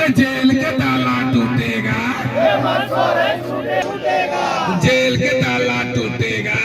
Jail के ताला टूटेगा, जेल के ताला टूटेगा।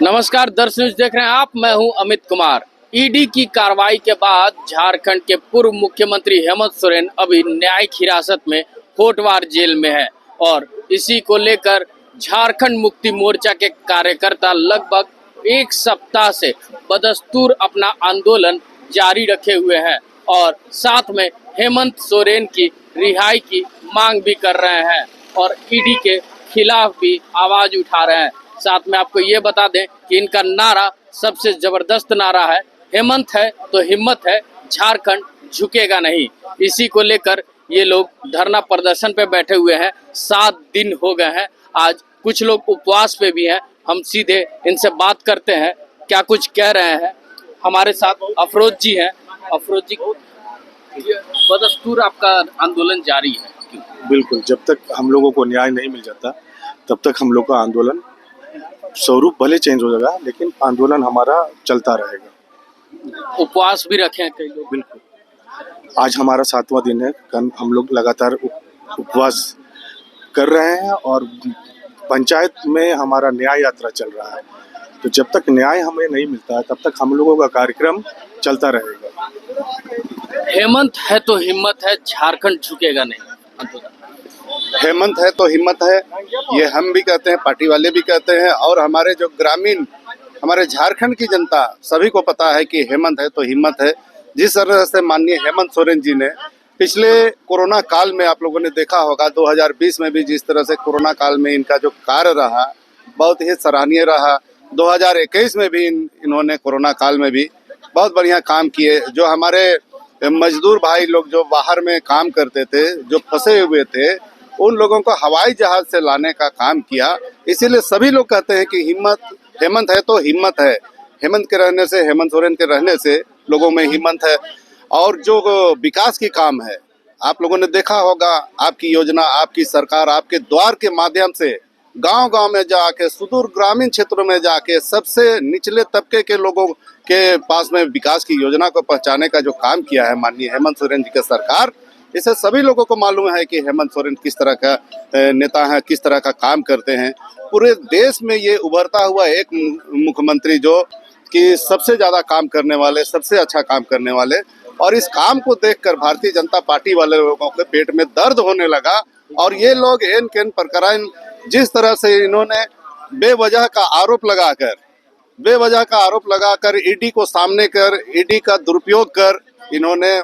नमस्कार दर्शक न्यूज देख रहे हैं आप, मैं हूं अमित कुमार। ईडी की कार्रवाई के बाद झारखंड के पूर्व मुख्यमंत्री हेमंत सोरेन अभी न्यायिक हिरासत में होटवार जेल में है और इसी को लेकर झारखंड मुक्ति मोर्चा के कार्यकर्ता लगभग एक सप्ताह से बदस्तूर अपना आंदोलन जारी रखे हुए हैं और साथ में हेमंत सोरेन की रिहाई की मांग भी कर रहे हैं और ईडी के खिलाफ भी आवाज उठा रहे हैं। साथ में आपको ये बता दें कि इनका नारा सबसे जबरदस्त नारा है, हेमंत है तो हिम्मत है, झारखंड झुकेगा नहीं। इसी को लेकर ये लोग धरना प्रदर्शन पे बैठे हुए हैं। 7 दिन हो गए हैं, आज कुछ लोग उपवास पे भी हैं। हम सीधे इनसे बात करते हैं, क्या कुछ कह रहे हैं। हमारे साथ अफरोज जी हैं। अफरोज जी, बदस्तूर आपका आंदोलन जारी है? बिल्कुल, जब तक हम लोगों को न्याय नहीं मिल जाता तब तक हम लोग का आंदोलन स्वरूप भले चेंज हो जाएगा, लेकिन आंदोलन हमारा चलता रहेगा। उपवास भी रखे हैं कई लोग। बिल्कुल, आज हमारा 7वां दिन है। कल हम लोग लगातार उपवास कर रहे हैं और पंचायत में हमारा न्याय यात्रा चल रहा है। तो जब तक न्याय हमें नहीं मिलता तब तक हम लोगों का कार्यक्रम चलता रहेगा। हेमंत है तो हिम्मत है, झारखंड झुकेगा नहीं। हेमंत है तो हिम्मत है, ये हम भी कहते हैं, पार्टी वाले भी कहते हैं और हमारे जो ग्रामीण हमारे झारखंड की जनता सभी को पता है कि हेमंत है तो हिम्मत है। जिस तरह से माननीय हेमंत सोरेन जी ने पिछले कोरोना काल में, आप लोगों ने देखा होगा 2020 में भी जिस तरह से कोरोना काल में इनका जो कार्य रहा बहुत ही सराहनीय रहा। 2021 में भी इन्होंने कोरोना काल में भी बहुत बढ़िया काम किए। जो हमारे मजदूर भाई लोग जो बाहर में काम करते थे, जो फंसे हुए थे, उन लोगों को हवाई जहाज से लाने का काम किया। इसीलिए सभी लोग कहते हैं कि हेमंत है तो हिम्मत है। हेमंत के रहने से, हेमंत सोरेन के रहने से लोगों में हिम्मत है। और जो विकास की काम है, आप लोगों ने देखा होगा, आपकी योजना, आपकी सरकार आपके द्वार के माध्यम से गांव-गांव में जाके, सुदूर ग्रामीण क्षेत्रों में जाके सबसे निचले तबके के लोगों के पास में विकास की योजना को पहुंचाने का जो काम किया है माननीय हेमंत सोरेन जी की सरकार, इसे सभी लोगों को मालूम है कि हेमंत सोरेन किस तरह का नेता है, किस तरह का काम करते हैं। पूरे देश में ये उभरता हुआ एक मुख्यमंत्री जो कि सबसे ज्यादा काम करने वाले, सबसे अच्छा काम करने वाले, और इस काम को देखकर भारतीय जनता पार्टी वाले लोगों के पेट में दर्द होने लगा। और ये लोग एन केन प्रकार जिस तरह से इन्होंने बेवजह का आरोप लगाकर ईडी को सामने कर, ईडी का दुरुपयोग कर, इन्होंने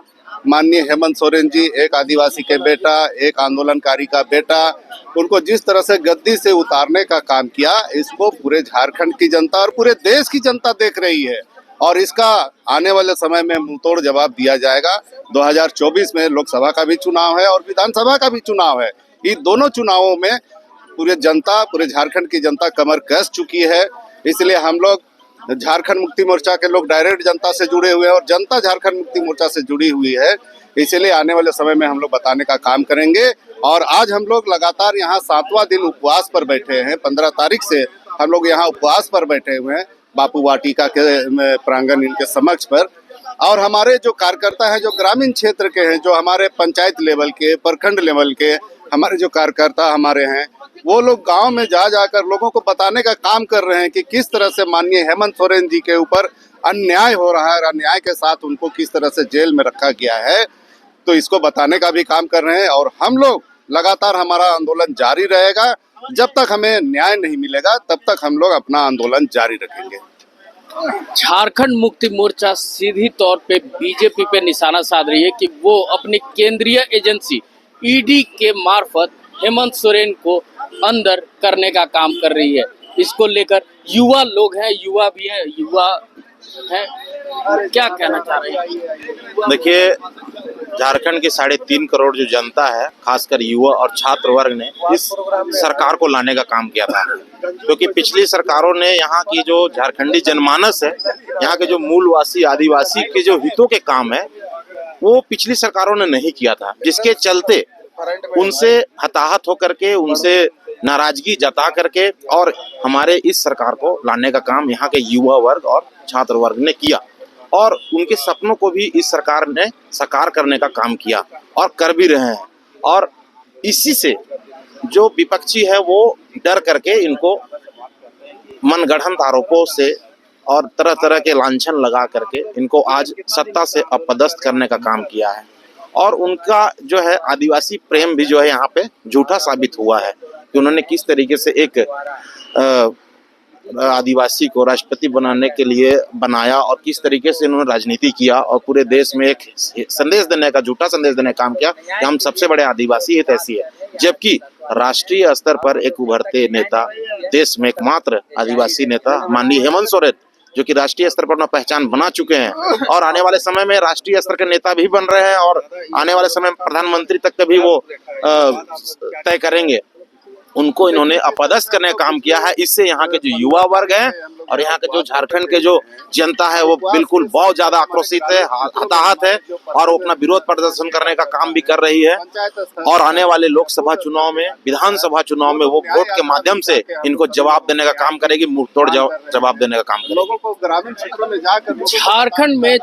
माननीय हेमंत सोरेन जी, एक आदिवासी के बेटा, एक आंदोलनकारी का बेटा, उनको जिस तरह से गद्दी से उतारने का काम किया, इसको पूरे झारखंड की जनता और पूरे देश की जनता देख रही है और इसका आने वाले समय में मुंहतोड़ जवाब दिया जाएगा। 2024 में लोकसभा का भी चुनाव है और विधानसभा का भी चुनाव है। इन दोनों चुनावों में पूरे झारखंड की जनता कमर कस चुकी है। इसलिए हम लोग झारखंड मुक्ति मोर्चा के लोग डायरेक्ट जनता से जुड़े हुए हैं और जनता झारखंड मुक्ति मोर्चा से जुड़ी हुई है। इसलिए आने वाले समय में हम लोग बताने का काम करेंगे। और आज हम लोग लगातार यहाँ 7वां दिन उपवास पर बैठे हैं। 15 तारीख से हम लोग यहाँ उपवास पर बैठे हुए हैं, बापू वाटिका के प्रांगण इनके समक्ष पर। और हमारे जो कार्यकर्ता हैं, जो ग्रामीण क्षेत्र के हैं, जो हमारे पंचायत लेवल के, प्रखंड लेवल के हमारे जो कार्यकर्ता हमारे हैं, वो लोग गांव में जाकर लोगों को बताने का काम कर रहे हैं कि किस तरह से माननीय हेमंत सोरेन जी के ऊपर अन्याय हो रहा है और अन्याय के साथ उनको किस तरह से जेल में रखा गया है। तो इसको बताने का भी काम कर रहे हैं और हम लोग लगातार, हमारा आंदोलन जारी रहेगा। जब तक हमें न्याय नहीं मिलेगा तब तक हम लोग अपना आंदोलन जारी रखेंगे। झारखंड मुक्ति मोर्चा सीधी तौर पे बीजेपी पे निशाना साध रही है कि वो अपनी केंद्रीय एजेंसी ईडी के मार्फत हेमंत सोरेन को अंदर करने का काम कर रही है। इसको लेकर युवा लोग हैं, युवा भी है, युवा है, क्या कहना चाह रहे हैं? देखिए, झारखंड की 3.5 करोड़ जो जनता है, खासकर युवा और छात्र वर्ग ने इस सरकार को लाने का काम किया था, क्योंकि पिछली सरकारों ने यहाँ की जो झारखंडी जनमानस है, यहाँ के जो मूलवासी आदिवासी के जो हितों के काम है, वो पिछली सरकारों ने नहीं किया था, जिसके चलते उनसे हताहत होकर के, उनसे नाराजगी जता करके और हमारे इस सरकार को लाने का काम यहाँ के युवा वर्ग और छात्र वर्ग ने किया। और उनके सपनों को भी इस सरकार ने साकार करने का काम किया और कर भी रहे हैं। और इसी से जो विपक्षी है वो डर करके इनको मनगढ़ंत आरोपों से और तरह तरह के लांछन लगा करके इनको आज सत्ता से अपदस्थ करने का काम किया है। और उनका जो है आदिवासी प्रेम भी जो है यहाँ पे झूठा साबित हुआ है कि उन्होंने किस तरीके से एक आदिवासी को राष्ट्रपति बनाने के लिए बनाया और किस तरीके से उन्होंने राजनीति किया और पूरे देश में एक संदेश देने का, झूठा संदेश देने का काम किया कि हम सबसे बड़े आदिवासी हित ऐसी है। जबकि राष्ट्रीय स्तर पर एक उभरते नेता, देश में एकमात्र आदिवासी नेता माननीय हेमंत सोरेन, जो कि राष्ट्रीय स्तर पर अपना पहचान बना चुके हैं और आने वाले समय में राष्ट्रीय स्तर के नेता भी बन रहे हैं और आने वाले समय में प्रधानमंत्री तक का भी वो तय करेंगे, उनको इन्होंने अपदस्थ करने का काम किया है। इससे यहाँ के जो युवा वर्ग है और यहाँ के जो झारखंड के जो जनता है वो बिल्कुल बहुत ज्यादा आक्रोशित है, हताहत है और वो अपना विरोध प्रदर्शन करने का काम भी कर रही है। और आने वाले लोकसभा चुनाव में, विधानसभा चुनाव में वो वोट के माध्यम से इनको जवाब देने का काम करेगी, मुंहतोड़ जवाब देने का काम करेगी। लोगों को ग्रामीण क्षेत्रों में जाकर झारखंड में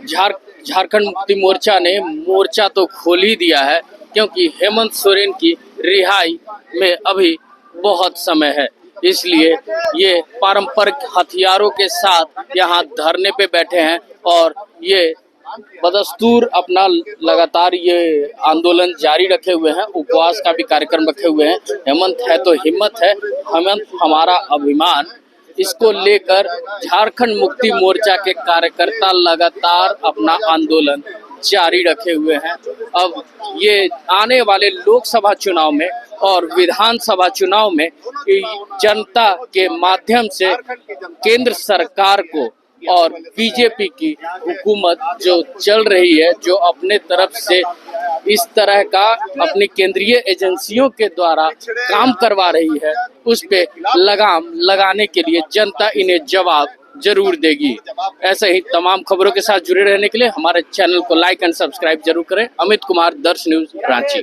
झारखंड मुक्ति मोर्चा ने मोर्चा तो खोल ही दिया है, क्योंकि हेमंत सोरेन की रिहाई में अभी बहुत समय है। इसलिए ये पारंपरिक हथियारों के साथ यहाँ धरने पे बैठे हैं और ये बदस्तूर अपना लगातार ये आंदोलन जारी रखे हुए हैं, उपवास का भी कार्यक्रम रखे हुए हैं। हेमंत है तो हिम्मत है, हेमंत हमारा अभिमान, इसको लेकर झारखंड मुक्ति मोर्चा के कार्यकर्ता लगातार अपना आंदोलन जारी रखे हुए हैं। अब ये आने वाले लोकसभा चुनाव में और विधानसभा चुनाव में जनता के माध्यम से केंद्र सरकार को और बीजेपी की हुकूमत जो चल रही है, जो अपने तरफ से इस तरह का अपनी केंद्रीय एजेंसियों के द्वारा काम करवा रही है, उस पे लगाम लगाने के लिए जनता इन्हें जवाब जरूर देगी। ऐसे ही तमाम खबरों के साथ जुड़े रहने के लिए हमारे चैनल को लाइक एंड सब्सक्राइब जरूर करें। अमित कुमार, दर्श न्यूज, रांची।